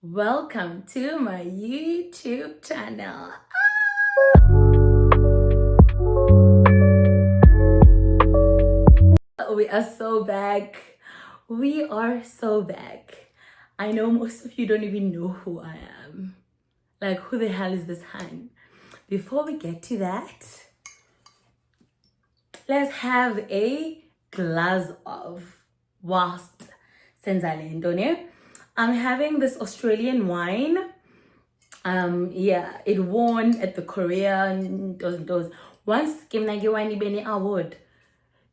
Welcome to my YouTube channel. We are so back. We are so back. I know most of you don't even know who I am. Like, who the hell is this hun? Before we get to that, let's have a glass of whilst senzalendone. I'm having this Australian wine. It won at the Korean those. Once Kimnagi wine Beni award,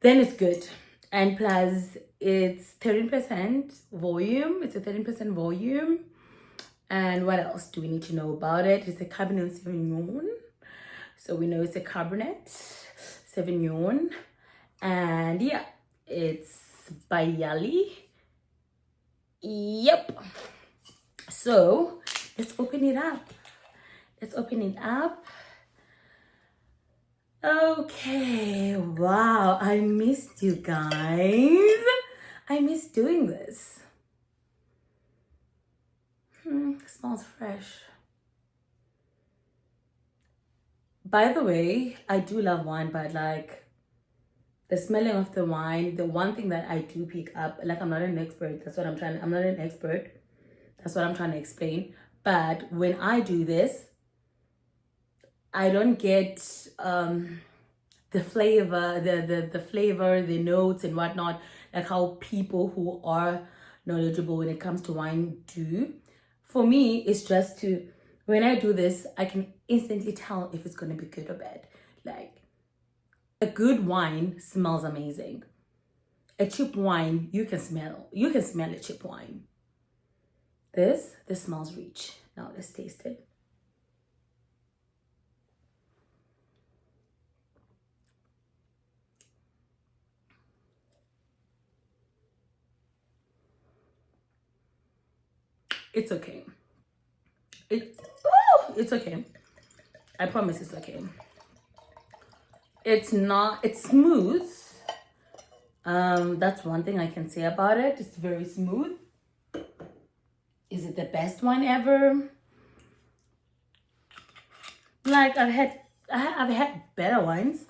then it's good. And plus it's 13% volume. It's a 13% volume. And what else do we need to know about it? It's a Cabernet Sauvignon. So we know it's a Cabernet Sauvignon. And yeah, it's by Yali. Yep. So let's open it up. Okay, wow, I missed you guys. I miss doing this. Smells fresh. By the way, I do love wine, but like the smelling of the wine, the one thing that I do pick up, like I'm not an expert, I'm not an expert. That's what I'm trying to explain. But when I do this, I don't get the flavor, the flavor, the notes and whatnot, like how people who are knowledgeable when it comes to wine do. For me, it's just when I do this, I can instantly tell if it's gonna be good or bad. Like, a good wine smells amazing. A cheap wine, you can smell a cheap wine. This smells rich. Now let's taste it. It's okay. It's okay. I promise it's okay. It's smooth. That's one thing I can say about it. It's very smooth. Is it the best one ever? Like, I've had better wines.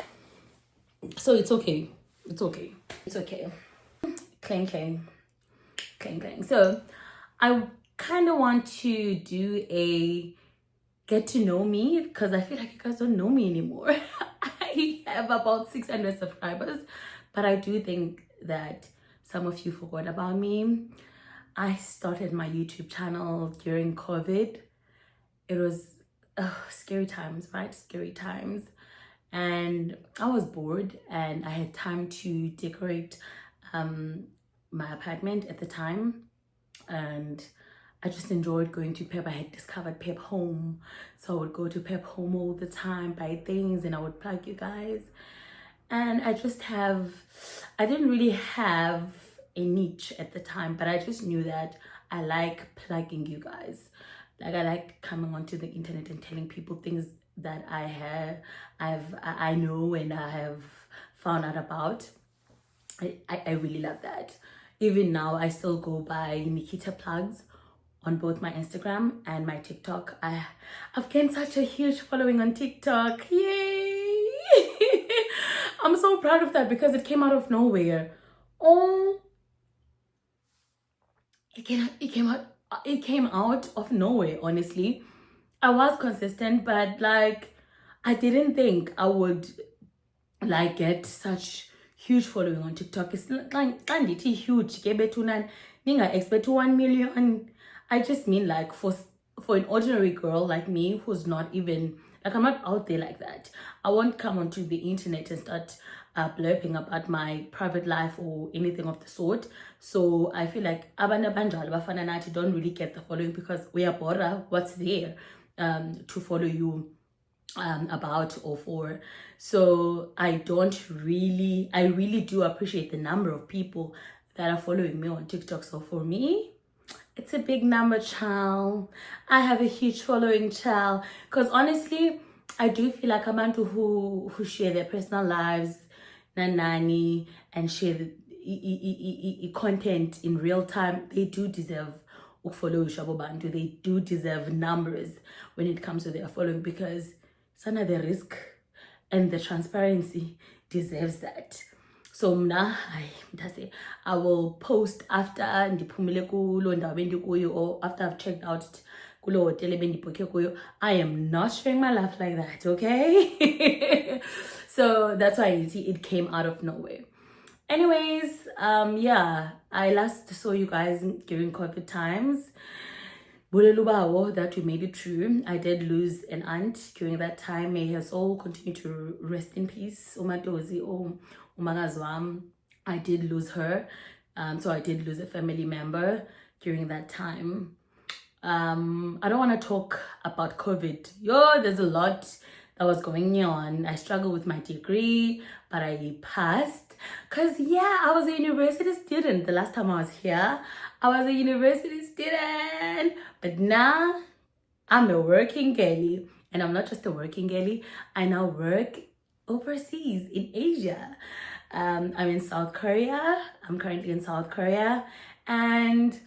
So it's okay. Clang clang. So I kind of want to do a get to know me, because I feel like you guys don't know me anymore. I have about 600 subscribers, but I do think that some of you forgot about me. I started my YouTube channel during COVID. It was scary times, right? Scary times. And I was bored and I had time to decorate my apartment at the time. And I just enjoyed going to Pep. I had discovered Pep Home. So I would go to Pep Home all the time, buy things, and I would plug you guys. And I didn't really have a niche at the time, but I just knew that I like plugging you guys. Like, I like coming onto the internet and telling people things that I know and I have found out about. I really love that. Even now, I still go by Nikita Plugs on both my Instagram and my TikTok. I've gained such a huge following on TikTok. Yay! I'm so proud of that because it came out of nowhere. Oh, it came out of nowhere, honestly. I was consistent, but like, I didn't think I would like get such huge following on TikTok. It's like huge. Ninga expect 1 million. I just mean, like, for an ordinary girl like me who's not even, like, I'm not out there like that. I won't come onto the internet and start blurping about my private life or anything of the sort. So I feel like abantu abanjalo bafana nathi don't really get the following because we are bora what's there to follow you about or for. So I really do appreciate the number of people that are following me on TikTok. So for me, it's a big number, child. I have a huge following, child. Because honestly, I do feel like abantu who share their personal lives, nanani, and share the content in real time, they do deserve follow Shabo Bantu. They do deserve numbers when it comes to their following, because sana the risk and the transparency deserves that. So mna, I will post after ndiphumile kulo ndawo endikuyo, or after I've checked out kulo hotel ebendibhukhe kuyo. I am not sharing my life like that, okay? So that's why you see it came out of nowhere. Anyways, yeah, I last saw you guys during COVID times. Bulelubawo, that we made it through. I did lose an aunt during that time. May her soul continue to rest in peace. Umatozi umagazwam. I did lose her. So I did lose a family member during that time. I don't want to talk about COVID. There's a lot that was going on. I struggled with my degree, but I passed. Cause yeah, I was a university student. The last time I was here, I was a university student. But now I'm a working girlie. And I'm not just a working girlie. I now work overseas in Asia. I'm in South Korea. I'm currently in South Korea. And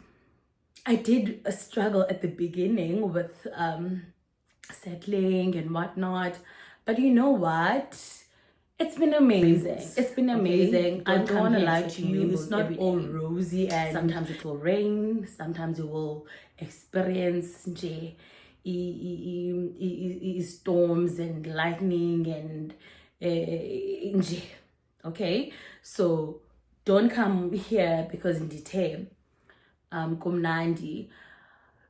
I did a struggle at the beginning with settling and whatnot. But you know what? It's been amazing. It's been amazing. Okay? I don't want to lie to you. It's not all rosy, and sometimes it will rain. Sometimes you will experience storms and lightning and okay. So don't come here because in detail, kumnandi.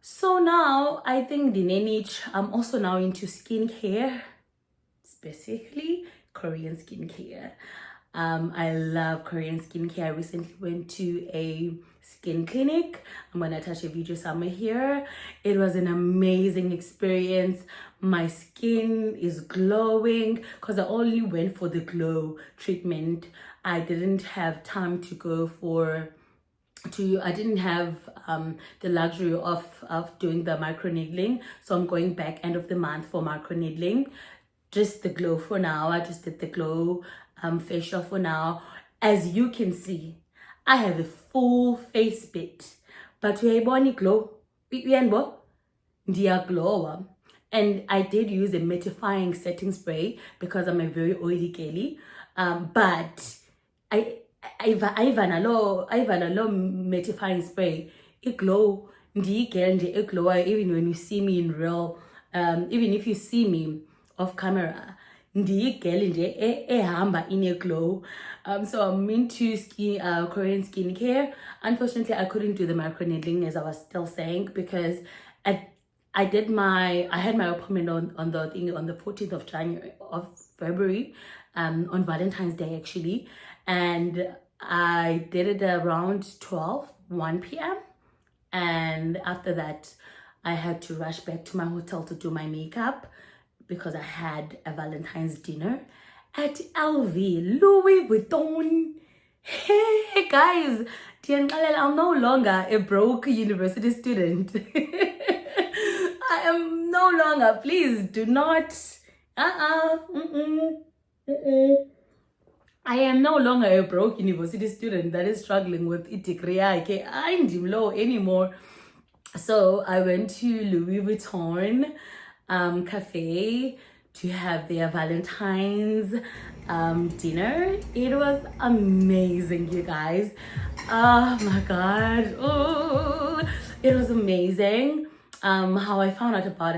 So now I think I'm also now into skincare, specifically Korean skincare. I love Korean skincare. I recently went to a skin clinic. I'm gonna attach a video somewhere here. It was an amazing experience. My skin is glowing because I only went for the glow treatment. I didn't have time to go I didn't have the luxury of doing the micro needling, so I'm going back end of the month for micro needling. Just the glow for now. I just did the glow facial for now. As you can see, I have a full face bit, but we body glow. Dia glow. And I did use a mattifying setting spray because I'm a very oily girly. But I've a low mattifying spray. It glow. It glow even when you see me in real. Even if you see me off camera, ehamba in a glow. So I'm into Korean skincare. Unfortunately, I couldn't do the micro needling, as I was still saying, because I had my appointment on the 14th of February, on Valentine's Day actually, and I did it around 1 p.m. and after that I had to rush back to my hotel to do my makeup because I had a Valentine's dinner at LV, Louis Vuitton. Hey guys, I'm no longer a broke university student. I am no longer, please do not, I am no longer a broke university student that is struggling with a degree. I ain't low anymore. So I went to Louis Vuitton Cafe to have their Valentine's dinner. It was amazing, you guys. Oh my god. Oh, it was amazing. How I found out about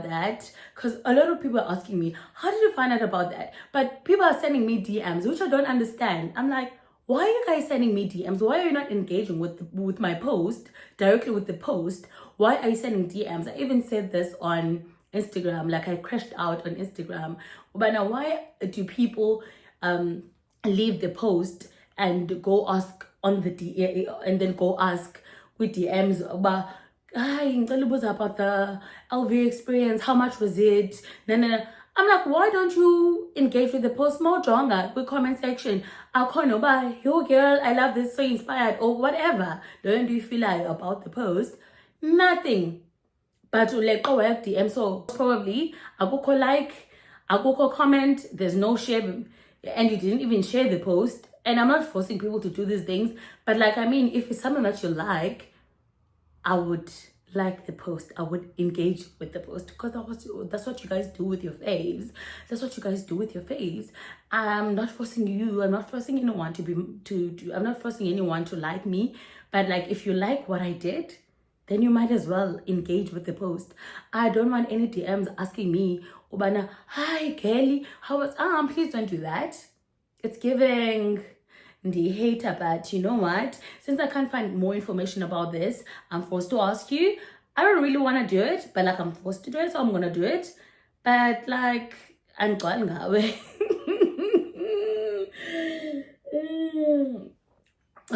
that, because a lot of people are asking me, how did you find out about that? But people are sending me DMs, which I don't understand. I'm like, why are you guys sending me DMs? Why are you not engaging with my post, directly with the post? Why are you sending DMs? I even said this on Instagram, like I crashed out on Instagram. But now, why do people leave the post and go ask on the DM, and then go ask with DMs about, hi, about the LV experience, how much was it? No. I'm like, why don't you engage with the post more stronger with comment section? I'll call no by, yo girl, I love this, so inspired, or whatever. Don't you feel like about the post? Nothing. But to let go of DM, so probably I go like, I go comment, there's no share, and you didn't even share the post. And I'm not forcing people to do these things, but like, I mean, if it's something that you like, I would like the post, I would engage with the post, because that's what you guys do with your faves. That's what you guys do with your faves. I'm not forcing you, I'm not forcing anyone I'm not forcing anyone to like me, but like, if you like what I did, then you might as well engage with the post. I don't want any DMs asking me, Obana, hi Kelly, how was please don't do that. It's giving the hater, but you know what? Since I can't find more information about this, I'm forced to ask you. I don't really want to do it, but like, I'm forced to do it, so I'm gonna do it. But like, I'm going away.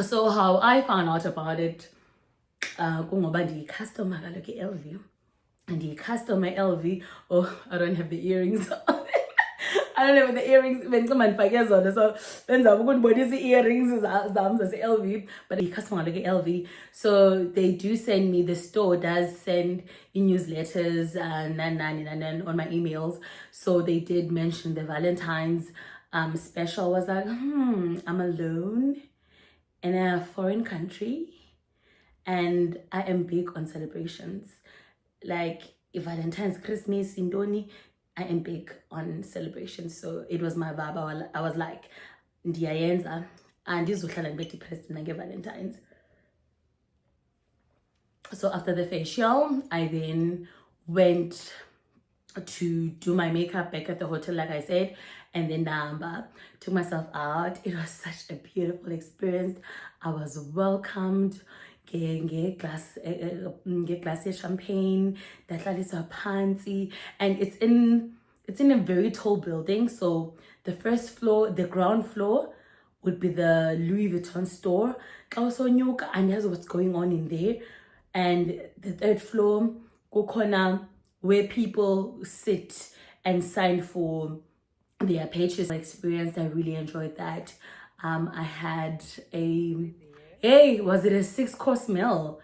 So how I found out about it, kungoba ndiyi-customer kaloku i-LV. Ndiyi-customer LV. Oh, I don't have the earrings on. I don't have the earrings bendicimandifake zona, so benzama ukundibonisa ii-earrings zam zase-LV, but i-customer kaloku i-LV. So they do send me, the store does send newsletters and on my emails. So they did mention the Valentine's special. I was like, I'm alone in a foreign country, and I am big on celebrations. Like, if Valentine's, Christmas, Indoni, I am big on celebrations. So it was my vibe. I was like, ndiyayenza, andizuhlala ndibe depressed nange Valentine's. So after the facial, I then went to do my makeup back at the hotel, like I said, and then took myself out. It was such a beautiful experience. I was welcomed glass of champagne, ndahlaliswa phansi, and it's in a very tall building. So the first floor, the ground floor, would be the Louis Vuitton store. Also, and that's what's going on in there. And the third floor, kukhona, where people sit and sign for their pages. Experience, I really enjoyed that. I had was it a 6-course meal?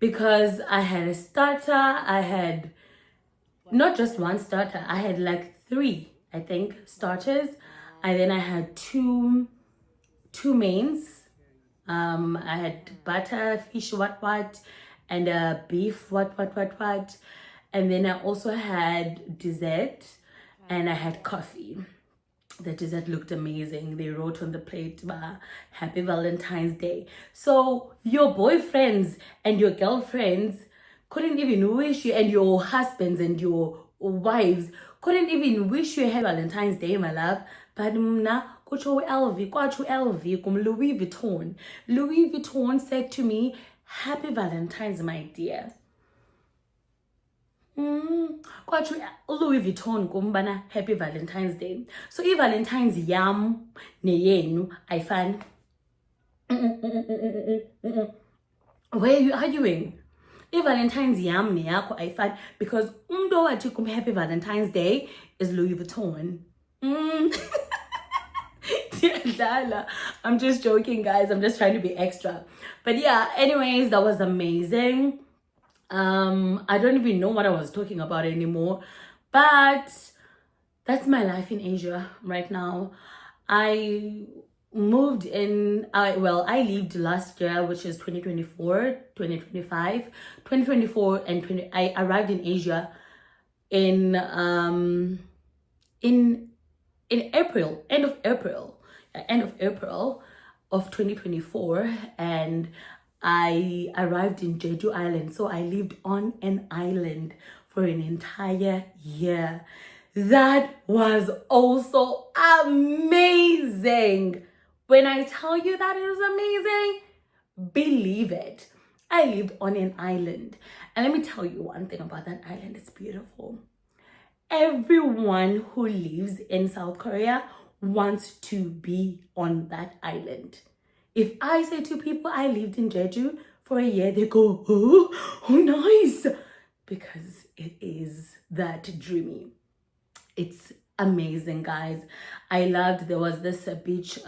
Because I had a starter, I had not just one starter, I had like 3, I think, starters, and then I had two mains. I had butter, fish, what, and beef, what, and then I also had dessert, and I had coffee. The dessert looked amazing. They wrote on the plate, Happy Valentine's Day. So your boyfriends and your girlfriends couldn't even wish you, and your husbands and your wives couldn't even wish you a Happy Valentine's Day, my love. But mna kucho LV, kwachu LV, kum Louis Vuitton. Louis Vuitton said to me, Happy Valentine's, my dear. Kwachu Louis Vuitton kumbana Happy Valentine's Day. So Valentine's yam neyenu ayifani. Why are you arguing? Valentine's yam neyakho ayifani, because umuntu owathi kum Happy Valentine's Day is Louis Vuitton. I'm just joking, guys. I'm just trying to be extra. But yeah, anyways, that was amazing. I don't even know what I was talking about anymore, but that's my life in Asia right now. I moved in, I lived last year, which is 2024, 2025, 2024, and I arrived in Asia in April, end of April of 2024, and I arrived in Jeju Island. So I lived on an island for an entire year. That was also amazing. When I tell you that it was amazing, believe it. I lived on an island. And let me tell you one thing about that island. It's beautiful. Everyone who lives in South Korea wants to be on that island. If I say to people I lived in Jeju for a year, they go, oh nice. Because it is that dreamy. It's amazing, guys. There was this beach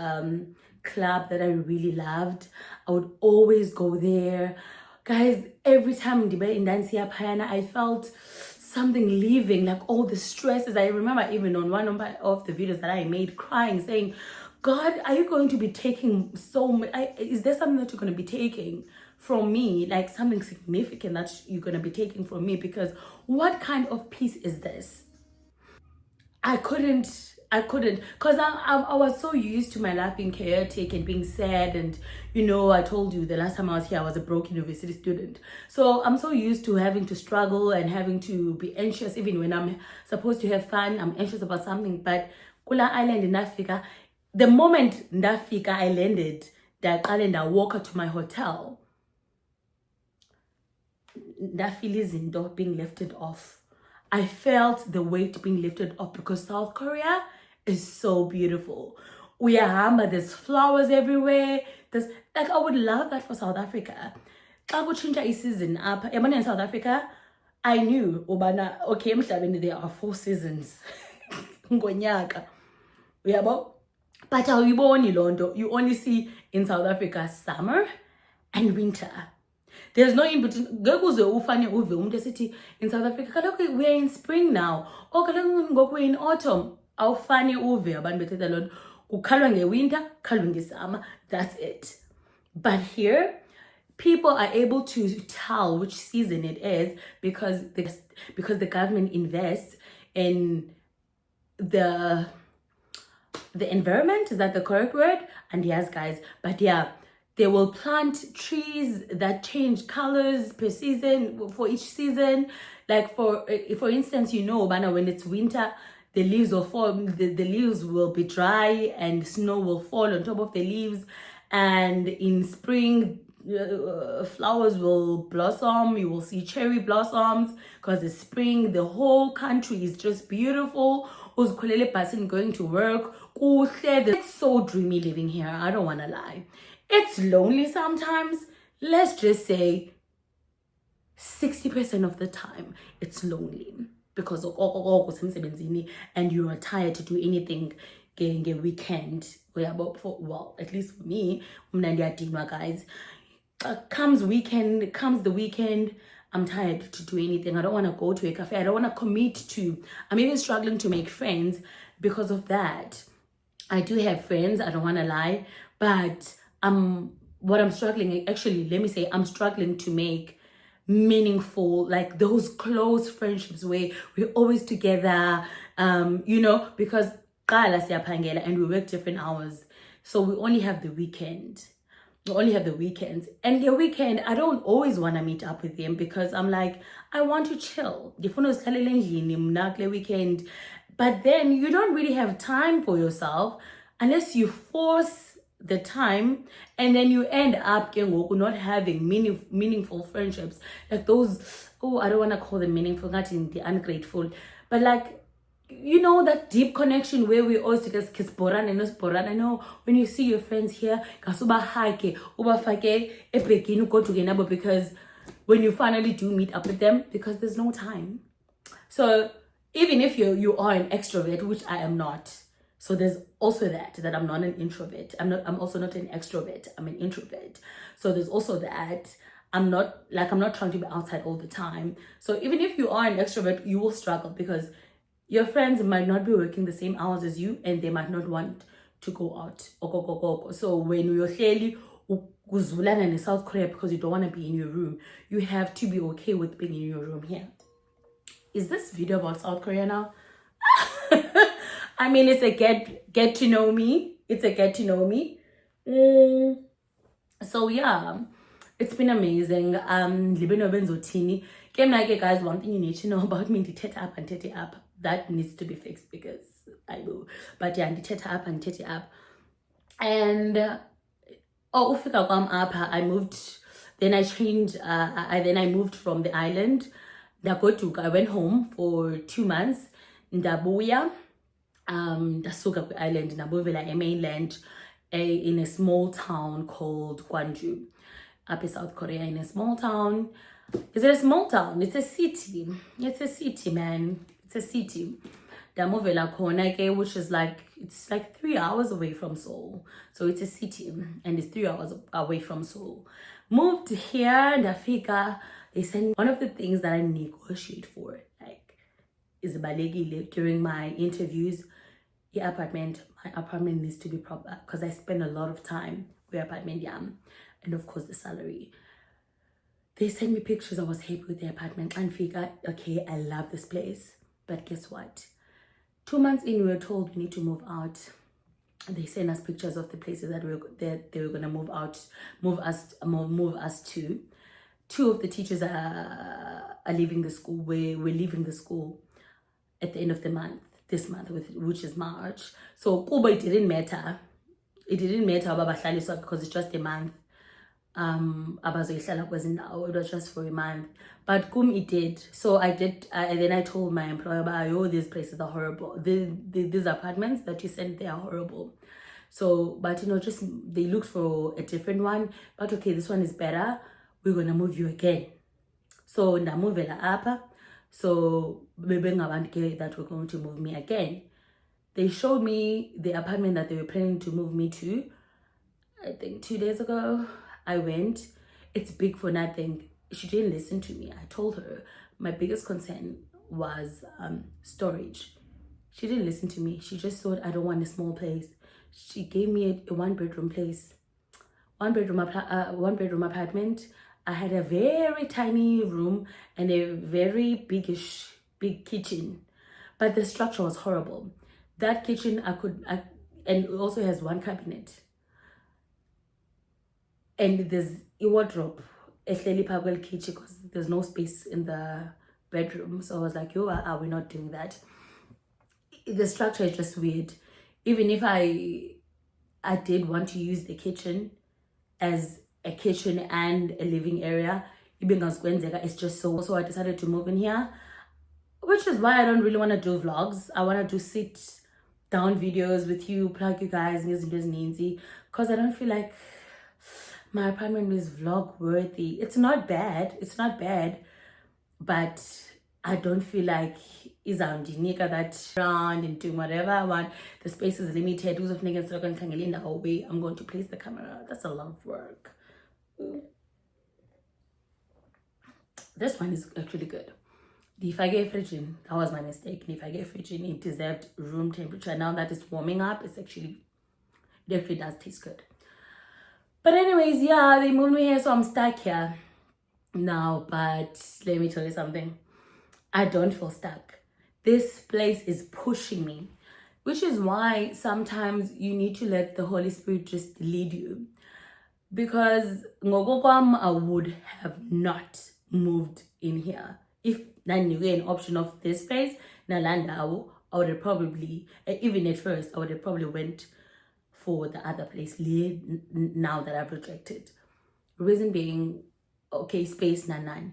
club that I really loved. I would always go there. Guys, every time I felt something leaving, like all the stresses. I remember even on one of the videos that I made, crying, saying, God, are you going to be taking so much? Is there something that you're going to be taking from me, like something significant that you're going to be taking from me, because what kind of peace is this? I couldn't, because I was so used to my life being chaotic and being sad. And I told you the last time I was here, I was a broke university student. So I'm so used to having to struggle and having to be anxious. Even when I'm supposed to have fun, I'm anxious about something. But Kula Island in Africa, the moment in Africa I landed, that island, I walk up to my hotel, that feeling of being lifted off. I felt the weight being lifted off, because South Korea is so beautiful. We are humble, there's flowers everywhere. There's, like, I would love that for South Africa. Xa kutshintsha season up, yabona in South Africa, I knew ubana okay emhlabeni there are 4 seasons ngonyaka. Uyabo? But awuyiboni lonto. You only see in South Africa summer and winter. There's no in between. In South Africa, we're in spring now. We're in autumn. Awufani uve abantu bethetha lonto. Kukhalwa ngewinter, khalwa ngesummer. That's it. But here, people are able to tell which season it is, because the government invests in the environment. Is that the correct word? And yes, guys, but yeah, they will plant trees that change colors per season, for each season. Like for instance, when it's winter, the leaves will fall, the leaves will be dry and snow will fall on top of the leaves. And in spring, flowers will blossom. You will see cherry blossoms, because it's spring. The whole country is just beautiful. Person going to work. It's so dreamy living here. I don't want to lie. It's lonely sometimes. Let's just say 60% of the time it's lonely, because and you are tired to do anything a weekend. Well, at least for me, guys, comes the weekend, I'm tired to do anything. I don't want to go to a cafe. I don't want to commit to. I'm even struggling to make friends because of that. I do have friends, I don't want to lie, but what I'm struggling, actually, let me say, I'm struggling to make meaningful, like those close friendships where we're always together, because and we work different hours. So we only have the weekend. We only have the weekends. And the weekend, I don't always want to meet up with them, because I'm like, I want to chill. Weekend. But then you don't really have time for yourself unless you force the time, and then you end up not having meaningful friendships. Like those, I don't want to call them meaningful, not in the ungrateful, but like, that deep connection where we always just kiss boran and boran. I know when you see your friends here, because when you finally do meet up with them, because there's no time. So even if you are an extrovert, which I am not, so there's also that I'm not an introvert. I'm also not an extrovert. I'm an introvert. So there's also that. I'm not trying to be outside all the time. So even if you are an extrovert, you will struggle, because your friends might not be working the same hours as you, and they might not want to go out. So when you're clearly kuzulana in South Korea because you don't want to be in your room, you have to be okay with being in your room here. Is this video about South Korea now? I mean, it's a get to know me. It's a get to know me. So yeah, it's been amazing. Guys, one thing you need to know about me, the up, that needs to be fixed, because I will. But yeah, the up and tete up. And ufika kwam apha, I moved, then I changed, then I moved from the island. I went home for 2 months. Ndabuya, ndasuka kwi-island, ndabuvela mainland, in a small town called Gwangju, up in South Korea, in a small town. Is it a small town? It's a city. It's a city, man. It's a city. Ndamuvela khona ke, which is it's like 3 hours away from Seoul. So it's a city, and it's 3 hours away from Seoul. Moved here, ndafika. They said one of the things that I negotiate for, is balegile during my interviews. My apartment needs to be proper, because I spend a lot of time with apartment, and of course the salary. They sent me pictures. I was happy with the apartment and figured, okay, I love this place. But guess what? 2 months in, we were told we need to move out. They sent us pictures of the places that they were gonna move us to. 2 of the teachers are leaving the school. We're leaving the school at the end of the month, this month, which is March. So Kuba, it didn't matter. It didn't matter because it's just a month. It was just for a month. But it did. So I did, and then I told my employer, these places are horrible. These apartments that you sent, they are horrible. So, but just they looked for a different one. But okay, this one is better. We're gonna move you again. So ndamuvela apha. So that we're going to move me again. They showed me the apartment that they were planning to move me to. I think 2 days ago, I went. It's big for nothing. She didn't listen to me. I told her my biggest concern was storage. She didn't listen to me. She just thought I don't want a small place. She gave me a 1-bedroom place, one bedroom apartment. I had a very tiny room and a very big kitchen, but the structure was horrible. That kitchen and it also has 1 cabinet, and there's a wardrobe, a kitchen, because there's no space in the bedroom. So I was like, are we not doing that? The structure is just weird. Even if I did want to use the kitchen as a kitchen and a living area, it's just so I decided to move in here, which is why I don't really want to do vlogs. I want to do sit down videos with you, plug you guys, because I don't feel like my apartment is vlog worthy. It's not bad, but I don't feel like that around and doing whatever I want. The space is limited. I'm going to place the camera. That's a lot of work. This one is actually good. The Ifage fridge, that was my mistake. The Ifage fridge, it deserved room temperature. Now that it's warming up, it actually does taste good. But anyways, yeah, they moved me here, so I'm stuck here now. But let me tell you something. I don't feel stuck. This place is pushing me, which is why sometimes you need to let the Holy Spirit just lead you. Because I would have not moved in here. If then you get an option of this place, Nalanda, I would have probably, even at first, I would have probably went for the other place now that I've rejected. Reason being, okay, space nanan.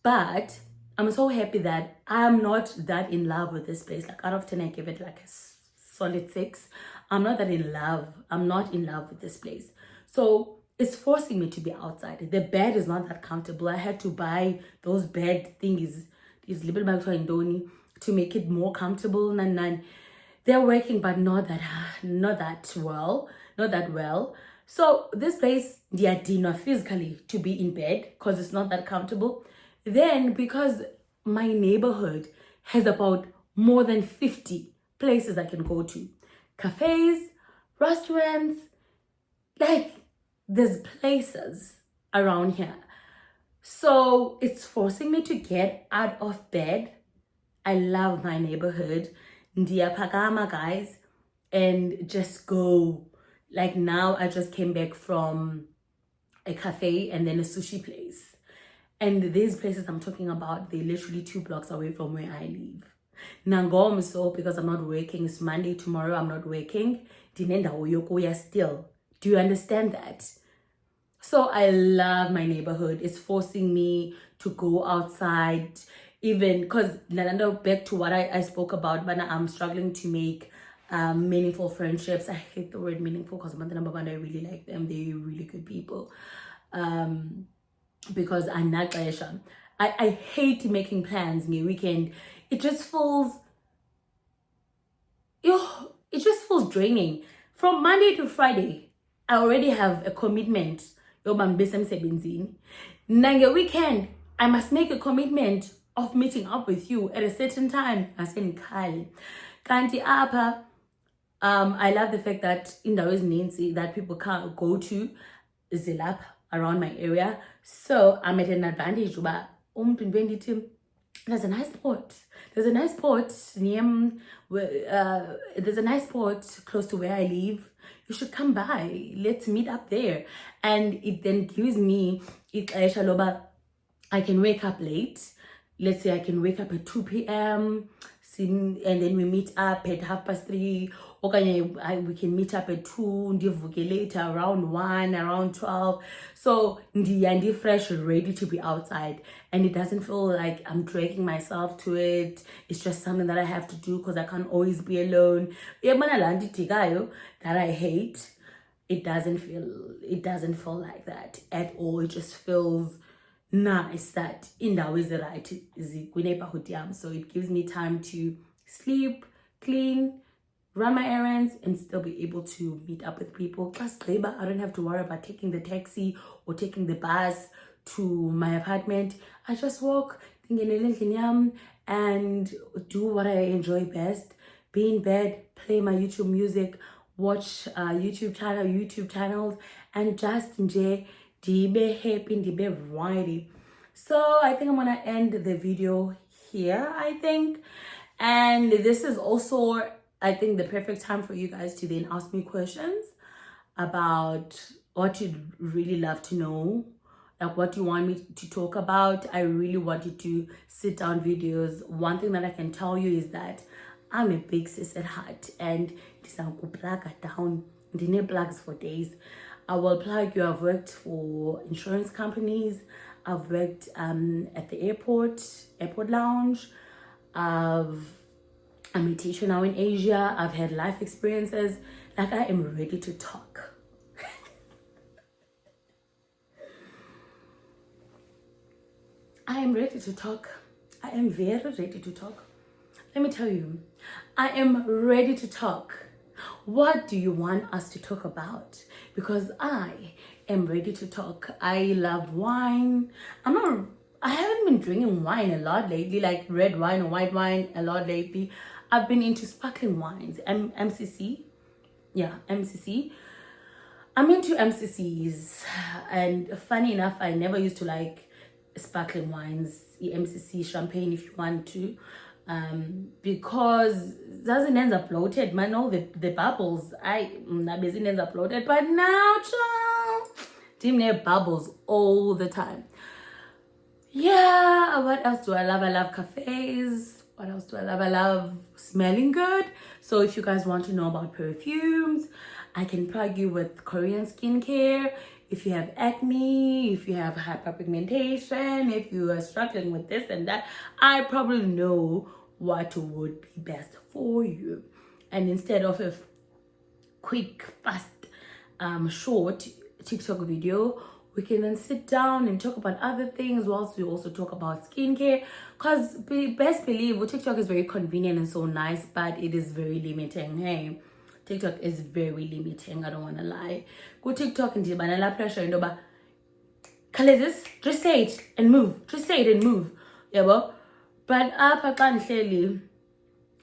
But I'm so happy that I'm not that in love with this place. Like out of 10, I give it like a solid 6. I'm not that in love. I'm not in love with this place. So it's forcing me to be outside. The bed is not that comfortable. I had to buy those bed thingies, these little bags to make it more comfortable. They're working, but not that well. So this place, they are dinner physically to be in bed because it's not that comfortable. Then because my neighborhood has about more than 50 places I can go to, cafes, restaurants, like there's places around here. So it's forcing me to get out of bed. I love my neighborhood. Ndia Pagama, guys, and just go. Like now I just came back from a cafe and then a sushi place. And these places I'm talking about, they're literally 2 blocks away from where I live. Nangom, so because I'm not working, it's Monday, tomorrow I'm not working. Dinenda Oyokoya still. Do you understand that? So I love my neighborhood. It's forcing me to go outside, even because back to what I spoke about, but I'm struggling to make meaningful friendships. I hate the word meaningful because I really like them. They're really good people. Because I'm not I hate making plans in the weekend. It just feels draining. From Monday to Friday, I already have a commitment. Nange weekend, I must make a commitment of meeting up with you at a certain time. I said Kali. Kanti apa. I love the fact that in the Nancy that people can't go to Zilap. around my area. So I'm at an advantage. But there's a nice spot. There's a nice spot near there's a nice spot close to where I live. You should come by. Let's meet up there. And it then gives me I can wake up late. Let's say I can wake up at 2 p.m. and then we meet up at 3:30. We can meet up at 2, ndivuke later around 1, around 12. So ndi fresh, ready to be outside. And it doesn't feel like I'm dragging myself to it. It's just something that I have to do because I can't always be alone. That I hate. It doesn't feel like that at all. It just feels nice that indawo is right neighborhood yam. So it gives me time to sleep, clean, run my errands, and still be able to meet up with people. Plus labor, I don't have to worry about taking the taxi or taking the bus to my apartment. I just walk and do what I enjoy best. Be in bed, play my YouTube music, watch YouTube channels, and just enjoy. Be happy, be variety. So I think I'm gonna end the video here, I think. And this is also, I think, the perfect time for you guys to then ask me questions about what you'd really love to know, like what you want me to talk about. I really wanted to sit down videos. One thing that I can tell you is that I'm a big sis at heart, and this I'm plug down. Didn't plugs for days. I will plug you. I've worked for insurance companies. I've worked at the airport lounge. I'm a teacher now in Asia. I've had life experiences. Like, I am ready to talk. I am ready to talk. I am very ready to talk. Let me tell you, I am ready to talk. What do you want us to talk about? Because I am ready to talk. I love wine. I haven't been drinking wine a lot lately, like red wine or white wine a lot lately. I've been into sparkling wines, MCC. Yeah, MCC. I'm into MCCs, and funny enough, I never used to like sparkling wines, MCC champagne if you want to, because it doesn't end up bloated, man. All the bubbles, busy ends up bloated, but now, child, dim bubbles all the time. Yeah, what else do I love? I love cafes. What else do I love? I love smelling good. So if you guys want to know about perfumes, I can plug you with Korean skincare. If you have acne, if you have hyperpigmentation, if you are struggling with this and that, I probably know what would be best for you. And instead of a quick, fast, short TikTok video, we can then sit down and talk about other things whilst we also talk about skincare. Because best believe, TikTok is very convenient and so nice, but it is very limiting. Hey, TikTok is very limiting. I don't want to lie. Go TikTok and banana pressure and over. Just say it and move. Just say it and move. Yeah, but clearly,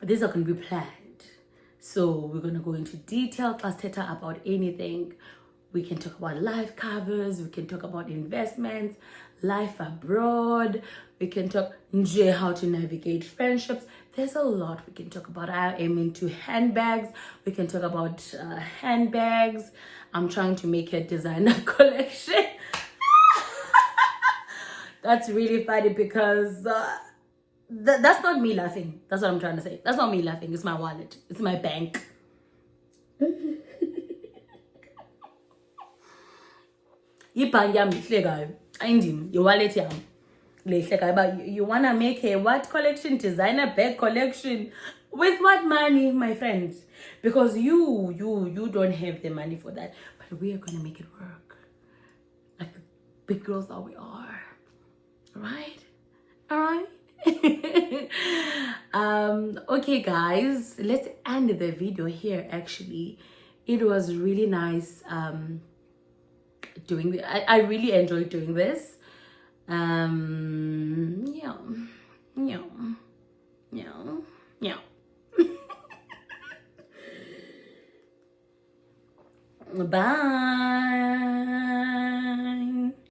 these are going to be planned. So we're going to go into detail, class theta, about anything. We can talk about life covers. We can talk about investments, life abroad. We can talk how to navigate friendships. There's a lot we can talk about. I am into handbags. We can talk about handbags. I'm trying to make a designer collection. That's really funny because that's not me laughing. That's what I'm trying to say. That's not me laughing. It's my wallet. It's my bank. Ibhanki yami lihle kayo. Ayindimi, your wallet yami lihle kayo. But you wanna make a what collection? Designer bag collection. With what money, my friends? Because you don't have the money for that. But we are gonna make it work. Like the big girls that we are. Alright? Alright? Okay guys, let's end the video here. Actually, it was really nice doing this. I really enjoyed doing this. Yeah. Bye.